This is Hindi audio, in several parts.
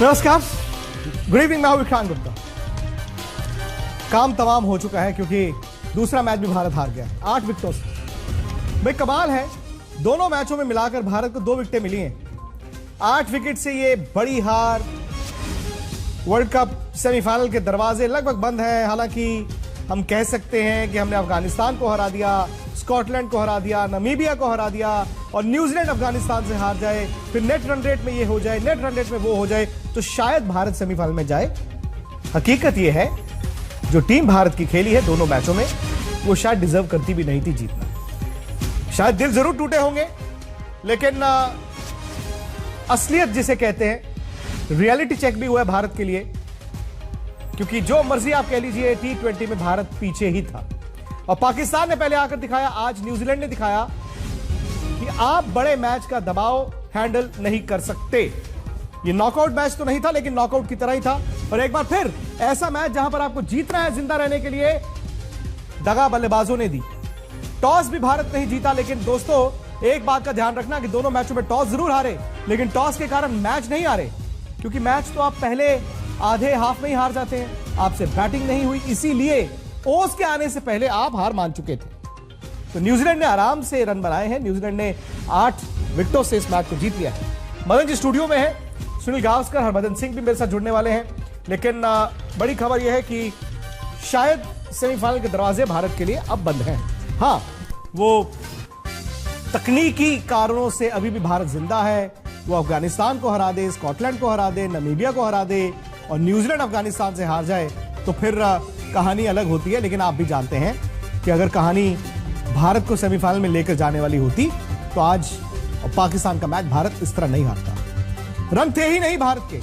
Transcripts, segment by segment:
नमस्कार, गुड इवनिंग। मैं हूं विक्रांत गुप्ता। काम तमाम हो चुका है क्योंकि दूसरा मैच भी भारत हार गया 8 विकेटों से। भाई कमाल है, दोनों मैचों में मिलाकर भारत को 2 विकेटें मिली हैं। 8 विकेट से ये बड़ी हार। वर्ल्ड कप सेमीफाइनल के दरवाजे लगभग बंद हैं। हालांकि हम कह सकते हैं कि हमने अफगानिस्तान को हरा दिया, स्कॉटलैंड को हरा दिया, नामीबिया को हरा दिया और न्यूजीलैंड अफगानिस्तान से हार जाए, फिर नेट रन रेट में ये हो जाए, नेट रन रेट में वो हो जाए, तो शायद भारत सेमीफाइनल में जाए। हकीकत ये है, जो टीम भारत की खेली है दोनों मैचों में, वो शायद डिजर्व करती भी नहीं थी जीतना। शायद दिल जरूर टूटे होंगे, लेकिन असलियत जिसे कहते हैं, रियलिटी चेक भी हुआ है भारत के लिए। क्योंकि जो मर्जी आप कह लीजिए, T20 में भारत पीछे ही था और पाकिस्तान ने पहले आकर दिखाया, आज न्यूजीलैंड ने दिखाया कि आप बड़े मैच का दबाव हैंडल नहीं कर सकते। ये नॉकआउट मैच तो नहीं था, लेकिन नॉकआउट की तरह ही था। और एक बार फिर ऐसा मैच जहां पर आपको जीतना है जिंदा रहने के लिए, दगा बल्लेबाजों ने दी। टॉस भी भारत नहीं जीता, लेकिन दोस्तों एक बात का ध्यान रखना कि दोनों मैचों में टॉस जरूर हारे, लेकिन टॉस के कारण मैच नहीं हारे। क्योंकि मैच तो आप पहले आधे हाफ में ही हार जाते हैं। आपसे बैटिंग नहीं हुई, इसीलिए ओस के आने से पहले आप हार मान चुके थे। तो न्यूजीलैंड ने आराम से रन बनाए हैं। न्यूजीलैंड ने 8 विकेटों से इस मैच को जीत लिया है। मदन जी स्टूडियो में है, सुनील गावस्कर, हरभजन सिंह भी मेरे साथ जुड़ने वाले हैं। लेकिन बड़ी खबर यह है कि शायद सेमीफाइनल के दरवाजे भारत के लिए अब बंद हैं। हाँ, वो तकनीकी कारणों से अभी भी भारत जिंदा है। वो अफगानिस्तान को हरा दे, स्कॉटलैंड को हरा दे, नामीबिया को हरा दे और न्यूजीलैंड अफगानिस्तान से हार जाए तो फिर कहानी अलग होती है। लेकिन आप भी जानते हैं कि अगर कहानी भारत को सेमीफाइनल में लेकर जाने वाली होती तो आज पाकिस्तान का मैच भारत इस तरह नहीं हारता। रन थे ही नहीं भारत के,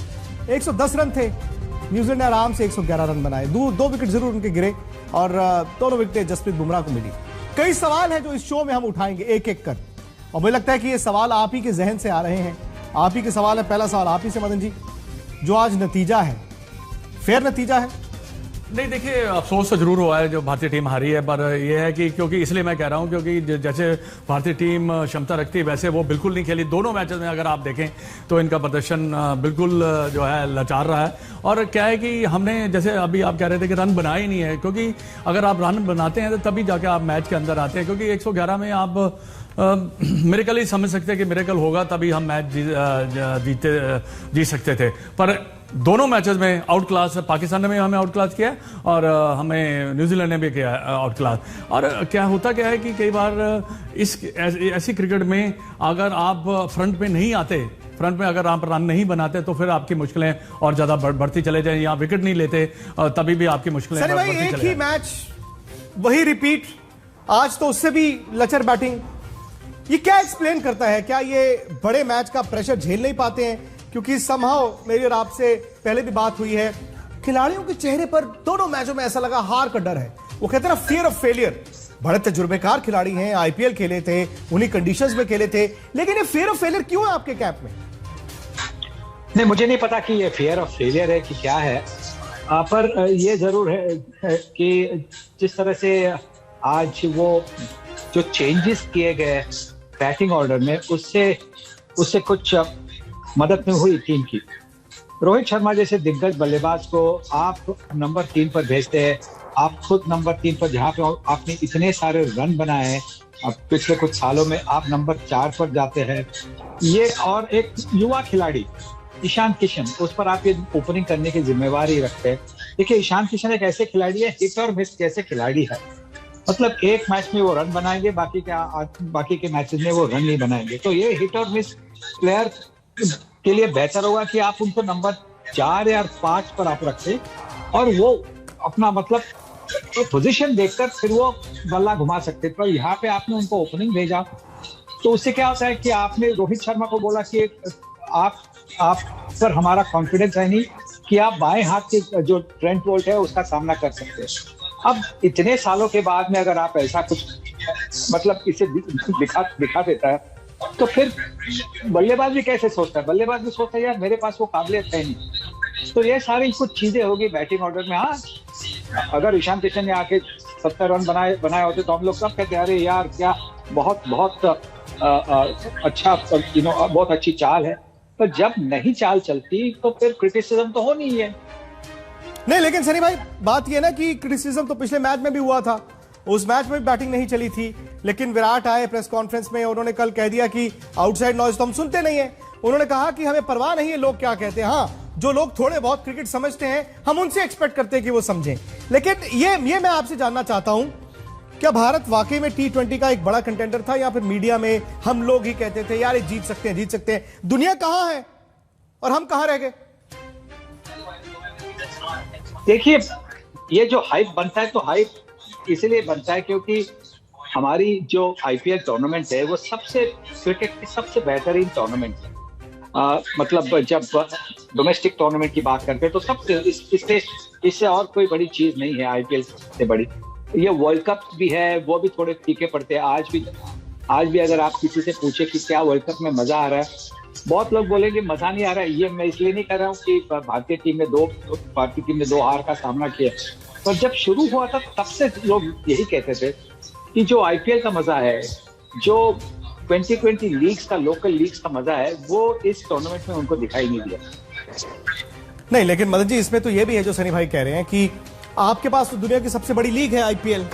110 रन थे। न्यूजीलैंड ने आराम से 111 रन बनाए। 2 विकेट जरूर उनके गिरे और दोनों विकेटें जसप्रीत बुमराह को मिली। कई सवाल हैं जो इस शो में हम उठाएंगे एक एक कर, और मुझे लगता है कि ये सवाल आप ही के जहन से आ रहे हैं। आप ही के सवाल है। पहला सवाल आप ही से मदन जी, जो आज नतीजा है, फेयर नतीजा है? नहीं, देखिए अफसोस तो जरूर हुआ है जो भारतीय टीम हारी है, पर यह है कि क्योंकि इसलिए मैं कह रहा हूं क्योंकि जैसे भारतीय टीम क्षमता रखती है वैसे वो बिल्कुल नहीं खेली। दोनों मैचेस में अगर आप देखें तो इनका प्रदर्शन बिल्कुल जो है लचार रहा है। और क्या है कि हमने, जैसे अभी आप कह रहे थे कि रन बनाए ही नहीं है, क्योंकि अगर आप रन बनाते हैं तो तभी जाके आप मैच के अंदर आते हैं। क्योंकि 111 में आप मेरेकल ही समझ सकते हैं कि मेरेकल होगा तभी हम मैच जीत सकते थे। पर दोनों मैचेस में आउट क्लास, पाकिस्तान ने भी हमें आउट क्लास किया और हमें न्यूजीलैंड ने भी किया आउट क्लास। और क्या है कि कई बार ऐसी क्रिकेट में अगर आप फ्रंट में नहीं आते, फ्रंट में अगर आप रन नहीं बनाते तो फिर आपकी मुश्किलें और ज्यादा बढ़ती चले जाए, या विकेट नहीं लेते तभी भी आपकी मुश्किलें बढ़ती चले जाए। एक ही मैच वही रिपीट, आज तो उससे भी लचर बैटिंग। ये क्या एक्सप्लेन करता है? क्या ये बड़े मैच का प्रेशर झेल नहीं पाते हैं? क्योंकि समहाउ मेरी और आपसे पहले भी बात हुई है, खिलाड़ियों के चेहरे पर दोनों मैचों में ऐसा लगा हार का डर है। वो कहते हैं ना, फियर ऑफ फेलियर। बड़े तजुर्बेकार खिलाड़ी हैं, आईपीएल खेले थे, उन्हीं कंडीशंस में खेले थे, लेकिन ये फियर ऑफ फेलियर क्यों है आपके कैंप में? नहीं, मुझे नहीं पता कि ये फियर ऑफ फेलियर है कि क्या है, पर ये जरूर है कि जिस तरह से आज वो जो चेंजेस किए गए बैटिंग ऑर्डर में, उससे कुछ मदद नहीं हुई टीम की। रोहित शर्मा जैसे दिग्गज बल्लेबाज को आप नंबर 3 पर भेजते हैं, आप खुद नंबर 3 पर, जहां पे आपने इतने सारे रन बनाए, अब पिछले कुछ सालों में आप नंबर 4 पर जाते हैं। ये और एक युवा खिलाड़ी ईशान किशन, उस पर आप ये ओपनिंग करने की जिम्मेवारी रखते हैं। देखिए, ईशान किशन एक ऐसे खिलाड़ी है, हिट और मिस जैसे खिलाड़ी है। मतलब एक मैच में वो रन बनाएंगे, बाकी के मैचेस में वो रन नहीं बनाएंगे। तो ये हिट और मिस प्लेयर के लिए बेहतर होगा कि आप उनको नंबर 4 या 5 पर आप रखें और वो अपना मतलब पोजीशन देखकर फिर वो बल्ला घुमा सकते। पर यहाँ पे आपने उनको ओपनिंग भेजा, तो उससे क्या होता है कि आपने रोहित शर्मा को बोला कि आप पर हमारा कॉन्फिडेंस है नहीं कि आप बाएं हाथ के जो ट्रेंट बोल्ट है उसका सामना कर सकते हैं। अब इतने सालों के बाद में अगर आप ऐसा कुछ मतलब इसे दिखा देता है, तो फिर बल्लेबाज भी कैसे सोचता है? बल्लेबाज भी सोचता है यार मेरे पास वो काबिलियत है नहीं। तो ये सारी कुछ चीजें होगी बैटिंग ऑर्डर में। हाँ, अगर ईशान किशन ने आके 70 रन बनाए होते तो हम लोग सब कहते अरे यार क्या बहुत अच्छा बहुत अच्छी चाल है। पर जब नहीं चाल चलती तो फिर क्रिटिसिज्म तो होनी ही है। नहीं, लेकिन सनी भाई बात यह ना कि क्रिटिसिज्म तो पिछले मैच में भी हुआ था, उस मैच में भी बैटिंग नहीं चली थी, लेकिन विराट आए प्रेस कॉन्फ्रेंस में, उन्होंने कल कह दिया कि आउटसाइड नॉइज तो हम सुनते नहीं है। उन्होंने कहा कि हमें परवाह नहीं है लोग क्या कहते हैं, हाँ जो लोग थोड़े बहुत क्रिकेट समझते हैं हम उनसे एक्सपेक्ट करते हैं कि वो समझें। लेकिन ये मैं आपसे जानना चाहता हूं, क्या भारत वाकई में T20 का एक बड़ा कंटेंडर था, या फिर मीडिया में हम लोग ही कहते थे यार ये जीत सकते हैं जीत सकते हैं, दुनिया कहां है और हम कहां रह गए? देखिए, ये जो हाइप बनता है तो हाइप इसलिए बनता है क्योंकि हमारी जो IPL टूर्नामेंट है वो सबसे क्रिकेट की सबसे बेहतरीन टूर्नामेंट है। मतलब जब डोमेस्टिक टूर्नामेंट की बात करते हैं तो सबसे इससे और कोई बड़ी चीज नहीं है IPL से बड़ी। ये वर्ल्ड कप भी है, वो भी थोड़े फीके पड़ते हैं। आज भी अगर आप किसी से पूछे कि क्या वर्ल्ड कप में मजा आ रहा है, बहुत लोग बोलेंगे मजा नहीं आ रहा है। ये मैं इसलिए नहीं कर रहा हूँ कि भारतीय टीम ने दो हार का सामना किया, पर जब शुरू हुआ था तब से लोग यही कहते थे कि जो IPL का मजा है, जो 2020 लीग्स का, लोकल लीग्स का मजा है, वो इस टूर्नामेंट में उनको दिखाई नहीं दिया। नहीं, लेकिन मदन जी इसमें तो ये भी है जो सनी भाई कह रहे हैं कि आपके पास तो दुनिया की सबसे बड़ी लीग है IPL।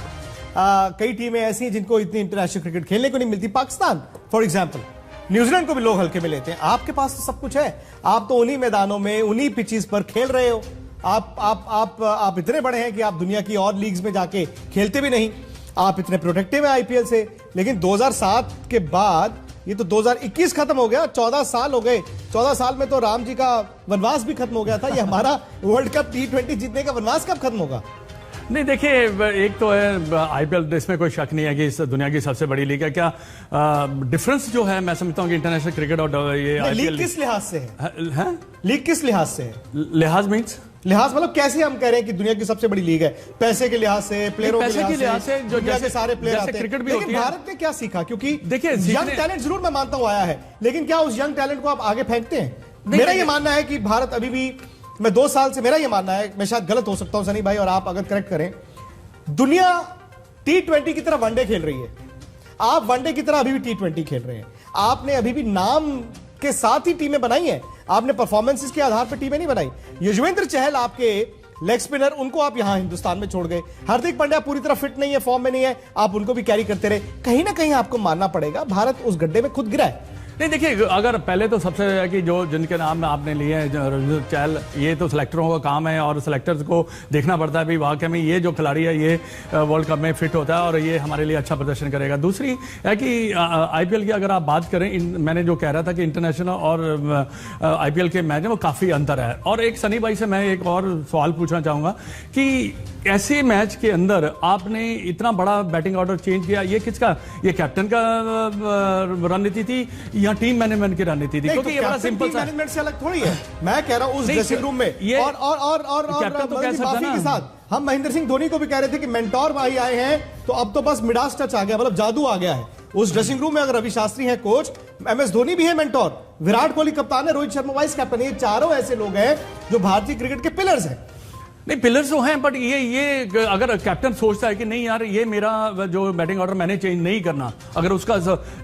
कई टीमें ऐसी हैं जिनको इतनी इंटरनेशनल क्रिकेट खेलने को नहीं मिलती। पाकिस्तान फॉर एग्जांपल, न्यूजीलैंड को भी लोग हल्के में लेते हैं। आपके पास तो सब कुछ है, आप तो उन्हीं मैदानों में उन्हीं पिचेस पर खेल रहे हो। आप इतने बड़े हैं कि आप दुनिया की और लीग्स में जाके खेलते भी नहीं। आप इतने प्रोटेक्टिव है IPL से, लेकिन 2007 के बाद ये तो 2021 खत्म हो गया, 14 साल हो गए। 14 साल में तो राम जी का वनवास भी खत्म हो गया था। ये हमारा वर्ल्ड कप T20 जीतने का वनवास कब खत्म होगा? नहीं, देखिए, एक तो है IPL, इसमें कोई शक नहीं है कि इस दुनिया की सबसे बड़ी लीग है। क्या डिफरेंस जो है मैं समझता हूँ कि इंटरनेशनल क्रिकेट और ये IPL लीग किस लिहाज से है? लीग किस लिहाज से है? लिहाज मीन्स लिहाज मतलब कैसे हम कह रहे हैं कि दुनिया की सबसे बड़ी लीग है? पैसे के लिहाज से, प्लेयरों के लिहाज से, जो जैसे सारे प्लेयर आते हैं। क्रिकेट भी होती है। भारत ने क्या सीखा? क्योंकि देखिए यंग टैलेंट जरूर मैं मानता हूं आया है, लेकिन क्या उस यंग टैलेंट को आप आगे फेंकते हैं? मेरा ये मानना है कि भारत अभी भी, मैं 2 साल से, मेरा ये मानना है, मैं शायद गलत हो सकता हूं सनी भाई और आप अगर करेक्ट करें, दुनिया T20 की तरह वनडे खेल रही है। आप वनडे की तरह अभी भी T20 खेल रहे हैं। आपने अभी भी नाम के साथ ही टीमें बनाई हैं, आपने परफॉर्मेंसेस के आधार पर टीमें नहीं बनाई। युजवेंद्र चहल आपके लेग स्पिनर, उनको आप यहां हिंदुस्तान में छोड़ गए। हार्दिक पांड्या पूरी तरह फिट नहीं है, फॉर्म में नहीं है, आप उनको भी कैरी करते रहे। कहीं ना कहीं आपको मानना पड़ेगा भारत उस गड्ढे में खुद गिरा है। नहीं, देखिए, अगर पहले तो सबसे है कि जो जिनके नाम आपने लिए हैं, चहल, ये तो सिलेक्टरों का काम है और सिलेक्टर्स को देखना पड़ता है भाई वाकई में ये जो खिलाड़ी है ये वर्ल्ड कप में फिट होता है और ये हमारे लिए अच्छा प्रदर्शन करेगा। दूसरी है कि IPL की अगर आप बात करें, मैंने जो कह रहा था कि इंटरनेशनल और IPL के मैच में वो काफ़ी अंतर है। और एक सनी भाई से मैं एक और सवाल पूछना चाहूँगा कि ऐसे मैच के अंदर आपने इतना बड़ा बैटिंग ऑर्डर चेंज किया, ये किसका? ये कैप्टन का रणनीति थी या टीम मैनेजमेंट की रणनीति थी? क्योंकि ये बड़ा सिंपल सा मैनेजमेंट से अलग थोड़ी है। मैं कह रहा हूं उस ड्रेसिंग रूम में और कैप्टन तो कह सकता है के साथ हम महेंद्र सिंह धोनी को भी कह रहे थे कि मेंटोर भाई आए हैं तो अब तो बस मिडास टच आ गया, मतलब जादू आ गया है उस ड्रेसिंग रूम में। अगर रवि शास्त्री है कोच, MS धोनी भी है मेंटोर, विराट कोहली कप्तान है, रोहित शर्मा वाइस कैप्टन, ये चारों ऐसे लोग हैं जो भारतीय क्रिकेट के पिलर्स हैं। नहीं, पिलर्स तो हैं, बट ये अगर कैप्टन सोचता है कि नहीं यार ये मेरा जो बैटिंग ऑर्डर मैंने चेंज नहीं करना, अगर उसका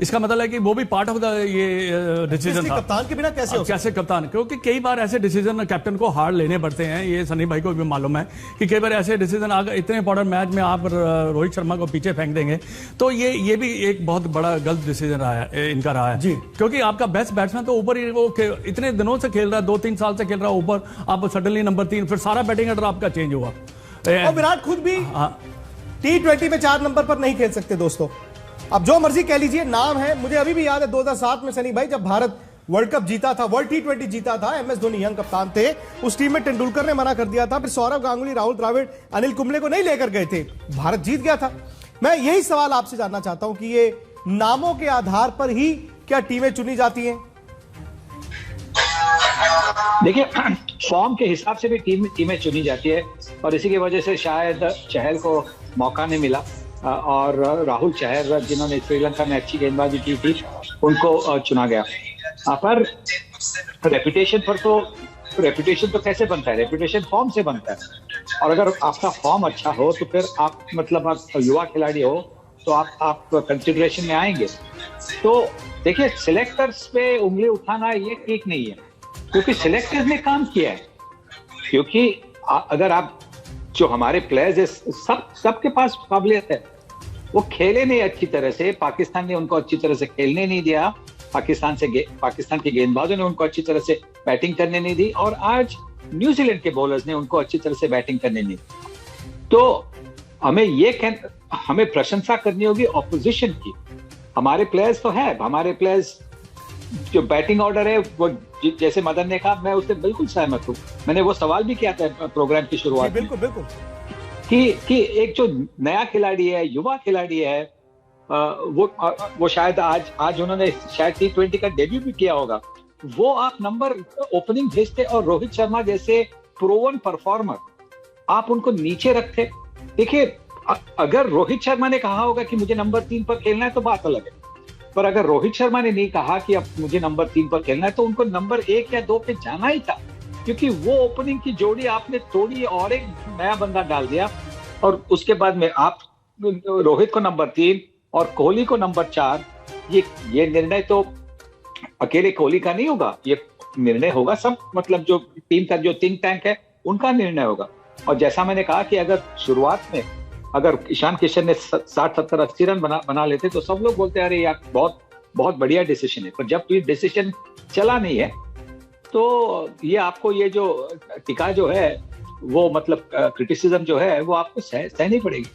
इसका मतलब है कि वो भी पार्ट ऑफ द ये डिसीजन था। कप्तान के बिना कैसे कप्तान? क्योंकि कई बार ऐसे डिसीजन कैप्टन को हार्ड लेने पड़ते हैं। ये सनी भाई को भी मालूम है कि कई बार ऐसे डिसीजन अगर इतने इंपॉर्टेंट मैच में आप रोहित शर्मा को पीछे फेंक देंगे तो ये भी एक बहुत बड़ा गलत डिसीजन रहा है इनका रहा है जी। क्योंकि आपका बेस्ट बैट्समैन तो ऊपर ही, वो इतने दिनों से खेल रहा है, 2-3 साल से खेल रहा है ऊपर, आप सडनली नंबर 3, फिर सारा बैटिंग ऑर्डर आपका चेंज हुआ। और विराट खुद भी T20 में 4 नंबर पर नहीं खेल सकते दोस्तों। अब जो मर्जी कह लीजिए, नाम है। मुझे अभी भी याद है 2007 में सनी भाई जब भारत वर्ल्ड कप जीता था, वर्ल्ड T20 जीता था, MS धोनी यंग कप्तान थे, उस टीम में तेंदुलकर ने मना कर दिया था, फिर सौरव गांगुली, राहुल द्रविड़, अनिल कुंबले को नहीं लेकर गए थे, भारत जीत गया था। मैं यही सवाल आपसे जानना चाहता हूं कि ये नामों के आधार पर ही क्या टीमें चुनी जाती हैं? देखिए, फॉर्म के हिसाब से भी टीमें चुनी जाती है और इसी की वजह से शायद चहल को मौका नहीं मिला और राहुल चहर जिन्होंने श्रीलंका में अच्छी गेंदबाजी की थी उनको चुना गया। पर रेपुटेशन तो कैसे बनता है? रेपुटेशन फॉर्म से बनता है और अगर आपका फॉर्म अच्छा हो तो फिर आप, मतलब आप युवा खिलाड़ी हो तो आप कंसिडरेशन में आएंगे। तो देखिए, सिलेक्टर्स पे उंगली उठाना ये ठीक नहीं है, क्योंकि सिलेक्टर्स ने काम किया है। क्योंकि अगर आप जो हमारे प्लेयर्स है, सबके पास काबिलियत है, वो खेले नहीं अच्छी तरह से, पाकिस्तान ने उनको अच्छी तरह से खेलने नहीं दिया, पाकिस्तान के गेंदबाजों ने उनको अच्छी तरह से बैटिंग करने नहीं दी, और आज न्यूजीलैंड के बॉलर्स ने उनको अच्छी तरह से बैटिंग करने नहीं दी। तो हमें प्रशंसा करनी होगी ऑपोजिशन की। हमारे प्लेयर्स तो है, हमारे प्लेयर्स जो बैटिंग ऑर्डर है वो जैसे मदन ने कहा, मैं उससे बिल्कुल सहमत हूँ। मैंने वो सवाल भी किया था प्रोग्राम की शुरुआत में, बिल्कुल कि एक जो नया खिलाड़ी है, युवा खिलाड़ी है, वो शायद आज उन्होंने शायद T20 का डेब्यू भी किया होगा, वो आप नंबर ओपनिंग भेजते, और रोहित शर्मा जैसे प्रोवन परफॉर्मर आप उनको नीचे रखते। देखिए, अगर रोहित शर्मा ने कहा होगा कि मुझे नंबर 3 पर खेलना है तो बात अलग है, पर अगर रोहित शर्मा ने नहीं कहा कि अब मुझे नंबर 3 पर खेलना है, तो उनको नंबर 1 या 2 पे जाना ही था, क्योंकि वो ओपनिंग की जोड़ी आपने तोड़ी और एक नया बंदा डाल दिया, और उसके बाद में आप रोहित को नंबर 3 और कोहली को नंबर 4। ये निर्णय तो अकेले कोहली का नहीं होगा, ये निर्णय होगा सब, मतलब जो टीम का जो थिंक टैंक है उनका निर्णय होगा। और जैसा मैंने कहा कि अगर शुरुआत में अगर ईशान किशन ने 60, 70, 80 रन बना लेते, तो सब लोग बोलते अरे यार बहुत बढ़िया डिसीजन है। पर जब ये डिसीजन चला नहीं है, तो ये आपको ये जो टीका जो है, वो मतलब क्रिटिसिज्म जो है, वो आपको सहनी पड़ेगी।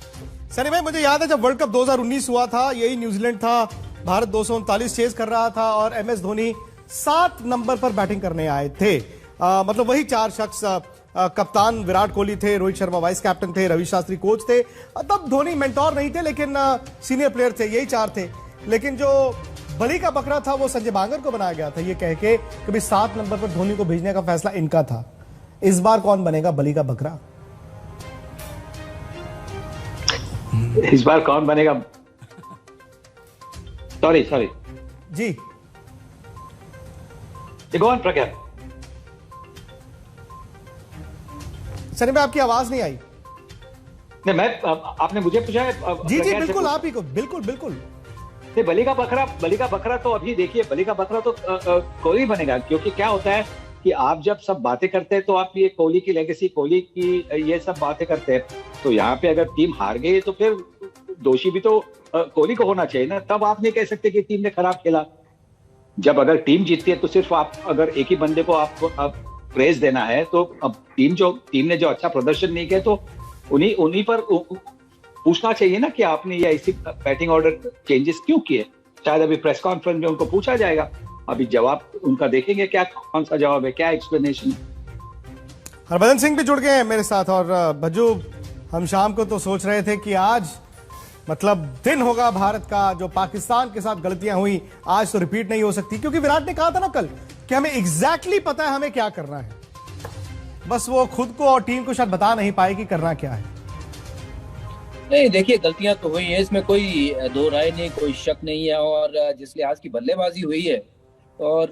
सनी भाई, मुझे याद है जब वर्ल्ड कप 2019 हुआ था, यही न्यूजीलैंड था, भारत 239 चेज कर रहा था, और MS धोनी 7 नंबर पर बैटिंग करने आए थे। मतलब वही 4 शख्स, कप्तान विराट कोहली थे, रोहित शर्मा वाइस कैप्टन थे, रवि शास्त्री कोच थे। तब धोनी मेंटोर नहीं थे, लेकिन सीनियर प्लेयर थे, यही 4 थे। लेकिन जो बलि का बकरा था वो संजय बांगर को बनाया गया था, ये कह के कभी 7 नंबर पर धोनी को भेजने का फैसला इनका था। इस बार कौन बनेगा बलि का बकरा? इस बार कौन बनेगा? सॉरी जी, गो ऑन प्रज्ञा। सनी भाई, आपकी आवाज नहीं आई। नहीं, आपने मुझे पूछा है? जी बिल्कुल, आप ही को, बिल्कुल। बलि का बकरा तो अभी देखिए, बलि का बकरा तो कोहली बनेगा, क्योंकि क्या होता है कि आप जब सब बातें करते हैं तो आप ये कोहली की लेगेसी, कोहली की ये सब बातें करते हैं, तो यहाँ पे अगर टीम हार गई तो फिर दोषी भी तो कोहली को होना चाहिए ना। तब आप नहीं कह सकते कि टीम ने खराब खेला। जब अगर टीम जीतती है तो सिर्फ आप अगर एक ही बंदे को आप प्रेज देना है, तो अब टीम ने जो अच्छा प्रदर्शन नहीं किया, तो उन्हीं पर पूछना चाहिए ना कि आपने ये ऐसी बैटिंग ऑर्डर चेंजेस क्यों किए। शायद अभी प्रेस कॉन्फ्रेंस में उनको पूछा जाएगा, अभी जवाब उनका देखेंगे क्या, कौन सा जवाब है, क्या एक्सप्लेनेशन है। हरभजन सिंह भी जुड़ गए हैं मेरे साथ। और भज्जू, हम शाम को तो सोच रहे थे कि आज मतलब दिन होगा भारत का, जो पाकिस्तान के साथ गलतियां हुई आज तो रिपीट नहीं हो सकती, क्योंकि विराट ने कहा था ना कल कि हमें एग्जैक्टली पता है हमें क्या करना है, बस वो खुद को और टीम को शायद बता नहीं पाए कि करना क्या है। नहीं, देखिए, गलतियां तो हुई है, इसमें कोई दो राय नहीं, कोई शक नहीं है। और जिस लिहाज की बल्लेबाजी हुई है, और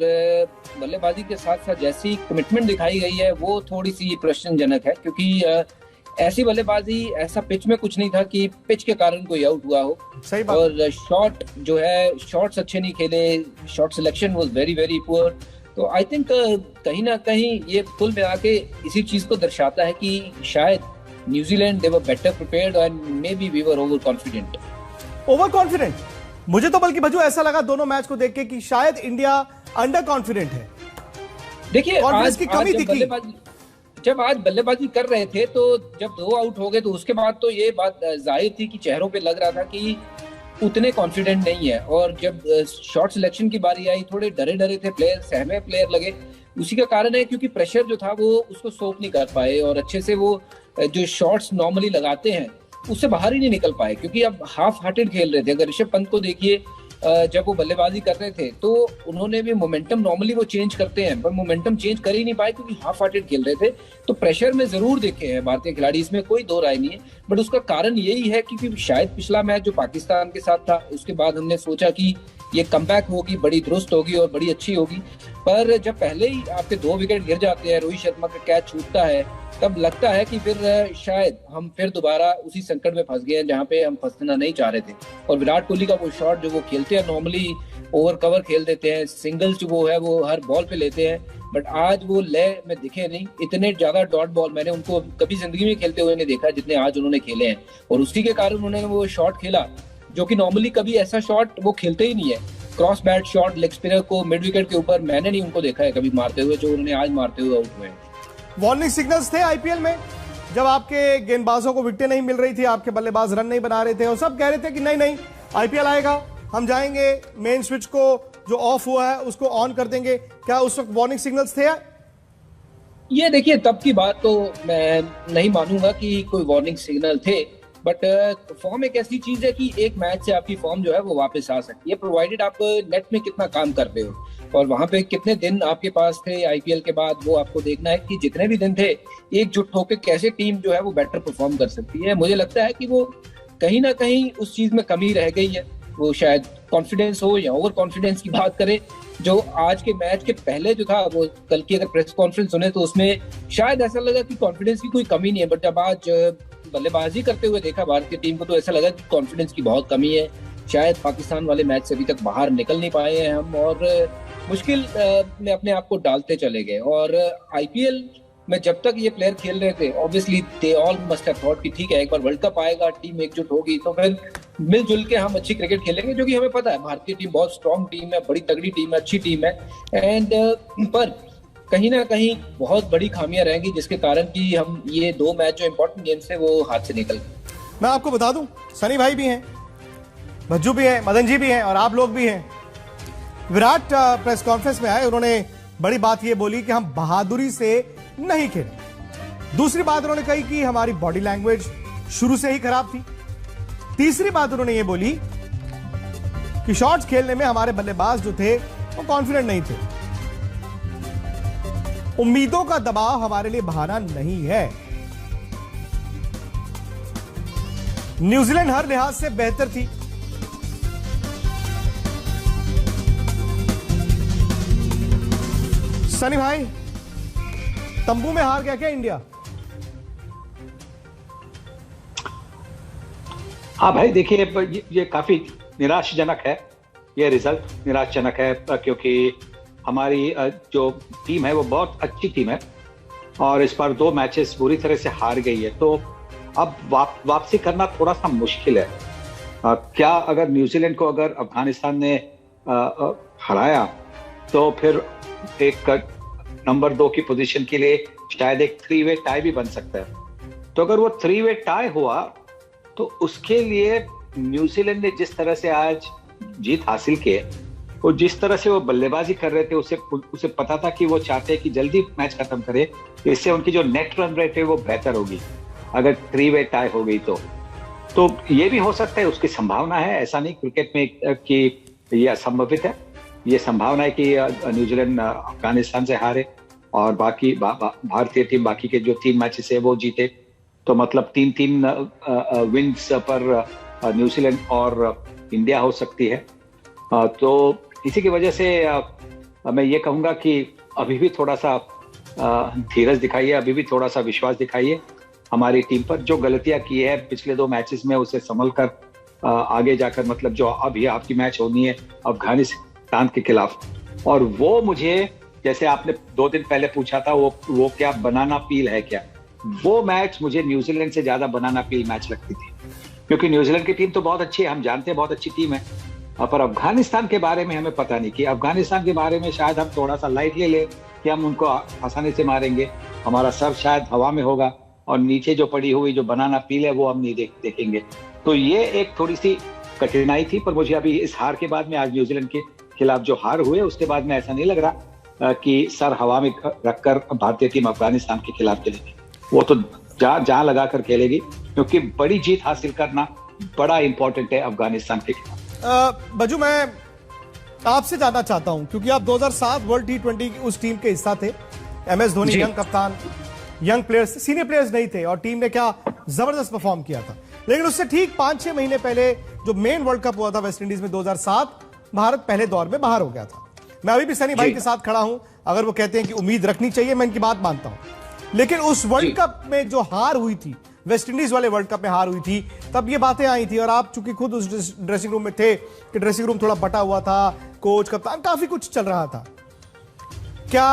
बल्लेबाजी के साथ साथ जैसी कमिटमेंट दिखाई गई है, वो थोड़ी सी प्रश्नजनक है, क्योंकि ऐसी बल्लेबाजी, ऐसा पिच में कुछ नहीं था कि पिच के कारण कोई आउट हुआ हो। सही बात। और शॉट जो है, शॉट्स अच्छे नहीं खेले, shot selection was very very poor. तो आई थिंक कहीं ना कहीं ये कुल मिला के इसी चीज को दर्शाता है कि शायद New Zealand they were better prepared and maybe we were overconfident. मुझे तो बल्कि भज्जू ऐसा लगा दोनों मैच को देख के कि शायद इंडिया अंडर कॉन्फिडेंट है। देखिए, कॉन्फिडेंस की कमी दिखी जब आज बल्लेबाजी कर रहे थे, तो जब 2 आउट हो गए तो उसके बाद तो ये बात जाहिर थी कि चेहरों पे लग रहा था कि उतने कॉन्फिडेंट नहीं है। और जब शॉट सिलेक्शन की बारी आई, थोड़े डरे थे प्लेयर, सहमे प्लेयर लगे। उसी का कारण है क्योंकि प्रेशर जो था वो उसको सोप नहीं कर पाए, और अच्छे से वो जो शॉट्स नॉर्मली लगाते हैं उससे बाहर ही नहीं निकल पाए, क्योंकि अब हाफ हार्टेड खेल रहे थे। अगर ऋषभ पंत को देखिए, जब वो बल्लेबाजी कर रहे थे तो उन्होंने भी मोमेंटम, नॉर्मली वो चेंज करते हैं, पर मोमेंटम चेंज कर ही नहीं पाए क्योंकि हाफ हार्टेड खेल रहे थे। तो प्रेशर में जरूर देखे हैं भारतीय खिलाड़ी, इसमें कोई दो राय नहीं है। बट उसका कारण यही है क्योंकि शायद पिछला मैच जो पाकिस्तान के साथ था, उसके बाद हमने सोचा कि ये कमबैक होगी, बड़ी दुरुस्त होगी और बड़ी अच्छी होगी। पर जब पहले ही आपके 2 विकेट गिर जाते हैं, रोहित शर्मा का कैच छूटता है, तब लगता है कि फिर शायद हम फिर दोबारा उसी संकट में फंस गए हैं जहां पे हम फंसना नहीं चाह रहे थे। और विराट कोहली का वो शॉट जो वो खेलते हैं, नॉर्मली ओवर कवर खेल देते हैं, सिंगल्स जो वो है वो हर बॉल पे लेते हैं, बट आज वो लय में दिखे नहीं। इतने ज्यादा डॉट बॉल मैंने उनको कभी जिंदगी में खेलते हुए नहीं देखा जितने आज उन्होंने खेले हैं। और उसी के कारण उन्होंने वो शॉट खेला जो कि नॉर्मली कभी ऐसा शॉट वो खेलते ही नहीं है। Cross bat shot leg spinner को मिड विकेट के ऊपर मैंने नहीं उनको देखा है कभी मारते हुए, जो उन्होंने आज मारते हुए आउट हुए हैं। वार्निंग सिग्नल्स थे आईपीएल में जब आपके गेंदबाजों को विकेटें नहीं मिल रही थी, आपके बल्लेबाज रन नहीं बना रहे थे और सब कह रहे थे कि नहीं नहीं आईपीएल आएगा, हम जाएंगे मेन स्विच को जो ऑफ हुआ है उसको ऑन कर देंगे। क्या उस वक्त वार्निंग सिग्नल्स थे? ये देखिए, तब की बात तो मैं नहीं मानूंगा कि कोई वार्निंग सिग्नल थे, बट फॉर्म एक ऐसी चीज है कि एक मैच से आपकी फॉर्म जो है वो वापस आ सकती है, प्रोवाइडेड आप नेट में कितना काम कर रहे हो और वहां पे कितने दिन आपके पास थे आईपीएल के बाद। वो आपको देखना है कि जितने भी दिन थे एकजुट होकर कैसे टीम जो है वो बेटर परफॉर्म कर सकती है। मुझे लगता है कि वो कहीं ना कहीं उस चीज में कमी रह गई है, वो शायद कॉन्फिडेंस हो या ओवर कॉन्फिडेंस की बात करें। जो आज के मैच के पहले जो था, वो कल की अगर प्रेस कॉन्फ्रेंस सुने तो उसमें शायद ऐसा लगा कि कॉन्फिडेंस की कोई कमी नहीं है, बट जब आज बल्लेबाजी करते हुए देखा भारतीय टीम को तो ऐसा लगा कि कॉन्फिडेंस की बहुत कमी है। शायद पाकिस्तान वाले मैच से अभी तक बाहर निकल नहीं पाए हैं हम और मुश्किल में अपने आप को डालते चले गए। और आईपीएल में जब तक ये प्लेयर खेल रहे थे, obviously they all must have thought कि ठीक है एक बार वर्ल्ड कप आएगा, टीम एकजुट होगी तो फिर मिलजुल के हम अच्छी क्रिकेट खेलेंगे, जो कि हमें पता है भारतीय टीम बहुत स्ट्रांग टीम है, बड़ी तगड़ी टीम है, अच्छी टीम है। एंड पर कहीं ना कहीं बहुत बड़ी खामियां रहेंगी जिसके कारण कि हम ये 2 मैच जो इंपॉर्टेंट गेम्स है वो हाथ से निकल गए। मैं आपको बता दूं, सनी भाई भी हैं, भज्जू भी हैं, मदन जी भी हैं और आप लोग भी हैं। विराट प्रेस कॉन्फ्रेंस में आए, उन्होंने बड़ी बात ये बोली कि हम बहादुरी से नहीं खेले। दूसरी बात उन्होंने कही कि हमारी बॉडी लैंग्वेज शुरू से ही खराब थी। तीसरी बात उन्होंने ये बोली कि शॉट्स खेलने में हमारे बल्लेबाज जो थे वो कॉन्फिडेंट नहीं थे। उम्मीदों का दबाव हमारे लिए बहाना नहीं है। न्यूजीलैंड हर लिहाज से बेहतर थी। सनी भाई, तंबू में हार गया क्या इंडिया? हाँ भाई, देखिए ये काफी निराशाजनक है, ये रिजल्ट निराशाजनक है क्योंकि हमारी जो टीम है वो बहुत अच्छी टीम है और इस बार 2 मैचेस बुरी तरह से हार गई है, तो अब वापसी करना थोड़ा सा मुश्किल है। क्या अगर न्यूजीलैंड को अगर अफगानिस्तान ने हराया तो फिर एक नंबर 2 की पोजीशन के लिए शायद एक 3-वे टाई भी बन सकता है। तो अगर वो 3-वे टाई हुआ तो उसके लिए न्यूजीलैंड ने जिस तरह से आज जीत हासिल की है और जिस तरह से वो बल्लेबाजी कर रहे थे, उसे पता था कि वो चाहते हैं कि जल्दी मैच खत्म करे, इससे उनकी जो नेट रन रेट है वो बेहतर होगी अगर 3-वे टाई हो गई तो ये भी हो सकता है, उसकी संभावना है। ऐसा नहीं क्रिकेट में कि ये असंभवित है, ये संभावना है कि न्यूजीलैंड अफगानिस्तान से हारे और बाकी भारतीय टीम बाकी के जो 3 मैचेस है वो जीते, तो मतलब 3-3 विन्स पर न्यूजीलैंड और इंडिया हो सकती है। तो इसी की वजह से मैं ये कहूंगा कि अभी भी थोड़ा सा धीरज दिखाइए, अभी भी थोड़ा सा विश्वास दिखाइए हमारी टीम पर। जो गलतियां की है पिछले 2 मैचेस में उसे संभल कर आगे जाकर, मतलब जो अभी आपकी मैच होनी है अफगानिस्तान के खिलाफ, और वो मुझे जैसे आपने 2 दिन पहले पूछा था वो क्या बनाना पील है क्या, वो मैच मुझे न्यूजीलैंड से ज्यादा बनाना पील मैच लगती थी, क्योंकि न्यूजीलैंड की टीम तो बहुत अच्छी है, हम जानते हैं बहुत अच्छी टीम है, पर अफगानिस्तान के बारे में हमें पता नहीं कि अफगानिस्तान के बारे में शायद हम थोड़ा सा लाइटली ले कि हम उनको आसानी से मारेंगे, हमारा सर शायद हवा में होगा और नीचे जो पड़ी हुई जो बनाना पील है वो हम नहीं देखेंगे। तो ये एक थोड़ी सी कठिनाई थी, पर मुझे अभी इस हार के बाद में, आज न्यूजीलैंड के खिलाफ जो हार हुए उसके बाद में ऐसा नहीं लग रहा कि सर हवा में रखकर भारतीय टीम अफगानिस्तान के खिलाफ खेलेगी। वो तो जहां लगा कर खेलेगी, क्योंकि बड़ी जीत हासिल करना बड़ा इंपॉर्टेंट है अफगानिस्तान के खिलाफ। बजू, मैं आपसे जानना चाहता हूं क्योंकि आप 2007 वर्ल्ड T20 की उस टीम के हिस्सा थे। MS धोनी यंग कप्तान, यंग प्लेयर्स, सीनियर प्लेयर्स नहीं थे और टीम ने क्या जबरदस्त परफॉर्म किया था। लेकिन उससे ठीक 5-6 महीने पहले जो मेन वर्ल्ड कप हुआ था वेस्ट इंडीज में 2007, भारत पहले दौर में बाहर हो गया था। मैं अभी भी सनी भाई जी। के साथ खड़ा हूं। अगर वो कहते हैं कि उम्मीद रखनी चाहिए, मैं इनकी बात मानता हूं। लेकिन उस वर्ल्ड कप में जो हार हुई थी, वेस्ट इंडीज वाले वर्ल्ड कप में हार हुई थी, तब ये बातें आई थी। और आप चूंकि खुद उस ड्रेसिंग रूम में थे कि ड्रेसिंग रूम थोड़ा बटा हुआ था, कोच कप्तान काफी कुछ चल रहा था। क्या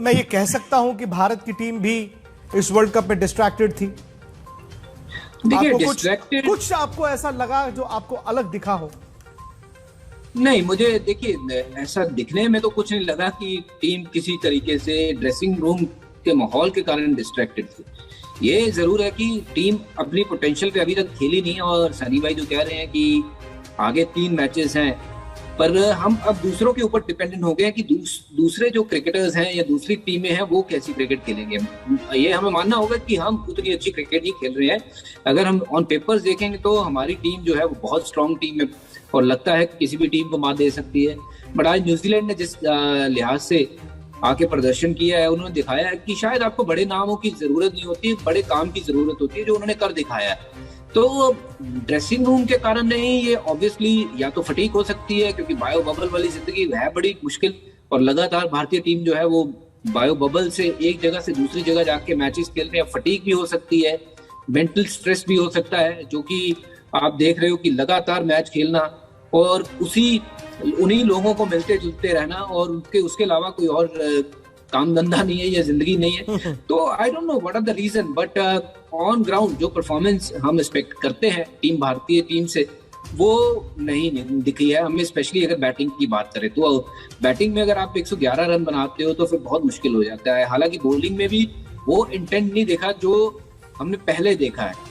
मैं ये कह सकता हूं कि भारत की टीम भी इस वर्ल्ड कप में डिस्ट्रैक्टेड थी? देखिए, आपको डिस्ट्रैक्टेड कुछ आपको ऐसा लगा जो आपको अलग दिखा हो? नहीं, मुझे देखिए ऐसा दिखने में तो कुछ नहीं लगा कि टीम किसी तरीके से ड्रेसिंग रूम के माहौल के कारण डिस्ट्रैक्टेड थी। ये जरूर है कि टीम अपनी पोटेंशियल पे अभी तक खेली नहीं, और सनी भाई जो कह रहे हैं कि आगे 3 मैचेस हैं, पर हम अब दूसरों के ऊपर डिपेंडेंट हो गए हैं कि दूसरे जो क्रिकेटर्स हैं या दूसरी टीमें हैं वो कैसी क्रिकेट खेलेंगे। ये हमें मानना होगा कि हम उतनी अच्छी क्रिकेट नहीं खेल रहे हैं। अगर हम ऑन पेपर्स देखेंगे तो हमारी टीम जो है वो बहुत स्ट्रांग टीम है और लगता है कि किसी भी टीम को मात दे सकती है। बट आज न्यूजीलैंड ने जिस लिहाज से आके प्रदर्शन किया है, उन्होंने दिखाया है कि शायद आपको बड़े नामों की जरूरत नहीं होती, बड़े काम की जरूरत होती है, जो उन्होंने कर दिखाया है। तो ड्रेसिंग रूम के कारण नहीं, ये ऑब्वियसली या तो फटीक हो सकती है, क्योंकि बायो बबल वाली जिंदगी है बड़ी मुश्किल, और लगातार भारतीय टीम जो है वो बायो बबल से एक जगह से दूसरी जगह जाके मैचेस खेलने, या फटीक भी हो सकती है, मेंटल स्ट्रेस भी हो सकता है, जो कि आप देख रहे हो कि लगातार मैच खेलना और उन्हीं लोगों को मिलते जुलते रहना, और उसके अलावा कोई और काम धंधा नहीं है या जिंदगी नहीं है। तो I don't know what are the reason, but on ground जो परफॉर्मेंस हम एक्सपेक्ट करते हैं भारतीय टीम से, वो नहीं दिखी है हमें। स्पेशली अगर बैटिंग की बात करें तो बैटिंग में अगर आप 111 रन बनाते हो तो फिर बहुत मुश्किल हो जाता है। हालांकि बॉलिंग में भी वो इंटेंट नहीं देखा जो हमने पहले देखा है।